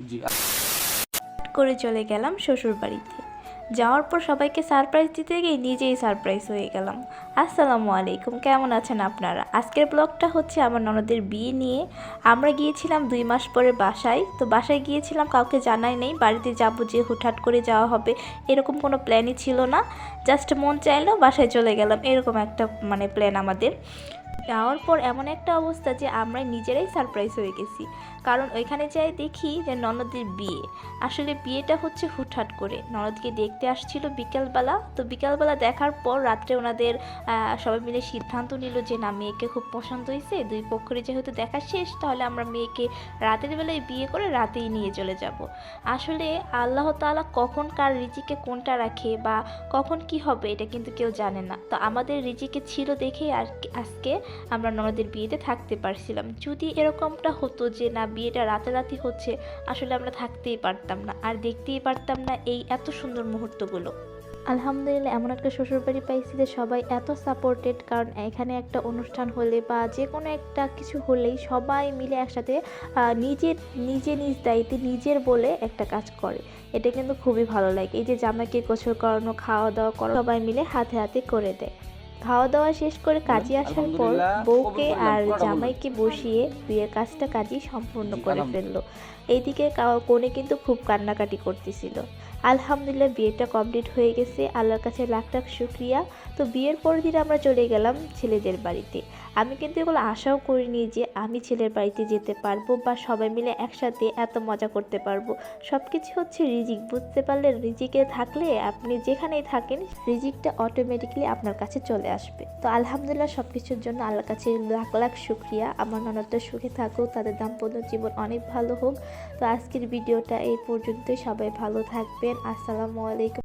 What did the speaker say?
জি। করে চলে গেলাম শ্বশুর বাড়িতে। যাওয়ার পর সবাইকে সারপ্রাইজ দিতে গিয়ে নিজেই সারপ্রাইজ হয়ে গেলাম। আসসালামু আলাইকুম, কেমন আছেন আপনারা? আজকের ব্লগটা হচ্ছে আমার ননদের বিয়ে নিয়ে। আমরা গিয়েছিলাম 2 মাস পরে বাসায়। তো বাসায় গিয়েছিলাম, কাউকে জানাই নেই বাড়িতে যাব যে হুটহাট করে যাওয়া হবে, এরকম কোনো প্ল্যানই ছিল না। জাস্ট মন চাইলো বাসায় চলে গেলাম, এরকম একটা প্ল্যান আমাদের। যাওয়ার পর এমন একটা অবস্থা যে আমরা নিজেরাই সারপ্রাইজ হয়ে গেছি। কারণ ওইখানে যাই দেখি যে ননদের বিয়ে। আসলে বিয়েটা হচ্ছে হুটহাট করে, ননদকে দেখতে আসছিল বিকেলবেলা। তো বিকেলবেলা দেখার পর রাত্রে ওনাদের সবাই মিলে সিদ্ধান্ত নিল যে না, মেয়েকে খুব পছন্দ হয়েছে, দুই পক্ষের যেহেতু দেখা শেষ, তাহলে আমরা মেয়েকে রাতের বেলায় বিয়ে করে রাতেই নিয়ে চলে যাব। আসলে আল্লাহ তাআলা কখন কার রিজিকে কোনটা রাখে বা কখন কি হবে এটা কিন্তু কেউ জানে না। তো আমাদের রিজিকে ছিল দেখেই আর আজকে আমরা ননদের বিয়েতে থাকতে পারছিলাম। যদি এরকমটা হতো যে না, বিয়েটা রাতারাতি হচ্ছে, আসলে আমরা থাকতেই পারতাম না আর দেখতেই পারতাম না এই এত সুন্দর মুহূর্তগুলো। আলহামদুলিল্লাহ, এমন একটা শ্বশুরবাড়ি পাইছি যে সবাই এত সাপোর্টেড। কারণ এখানে একটা অনুষ্ঠান হলে বা যে কোনো একটা কিছু হলেই সবাই মিলে একসাথে নিজ দায়িত্বে নিজের বলে একটা কাজ করে। এটা কিন্তু খুবই ভালো লাগে। এই যে জামাইকে গোসল করানো, খাওয়া দাওয়া করা, সবাই মিলে হাতে হাতে করে দেয়। খাওয়া দাওয়া শেষ করে কাজে আসার পর বউকে আর জামাইকে বসিয়ে বিয়ের কাজটা কাজই সম্পূর্ণ করে ফেললো। এইদিকে কনে কিন্তু খুব কান্নাকাটি করতেছিল। আলহামদুলিল্লাহ, বিয়েটা কমপ্লিট হয়ে গেছে, আল্লাহর কাছে লাখ লাখ শুকরিয়া। তো বিয়ের পরের দিন আমরা চলে গেলাম ছেলেদের বাড়িতে। আমি কিন্তু এগুলো আশাও করিনি যে আমি ছেলের বাড়িতে যেতে পারবো বা সবাই মিলে একসাথে এত মজা করতে পারবো। সব কিছু হচ্ছে রিজিক, বুঝতে পারলেন? রিজিকে থাকলে আপনি যেখানেই থাকেন রিজিকটা অটোমেটিকলি আপনার কাছে চলে আসবে। তো আলহামদুলিল্লাহ, সব কিছুর জন্য আল্লাহর কাছে লাখ লাখ শুকরিয়া। আমার ননদটা সুখে থাকুক, তাদের দাম্পত্য জীবন অনেক ভালো হোক। তো আজকের ভিডিওটা এই পর্যন্তই। সবাই ভালো থাকবেন। আসসালামু আলাইকুম।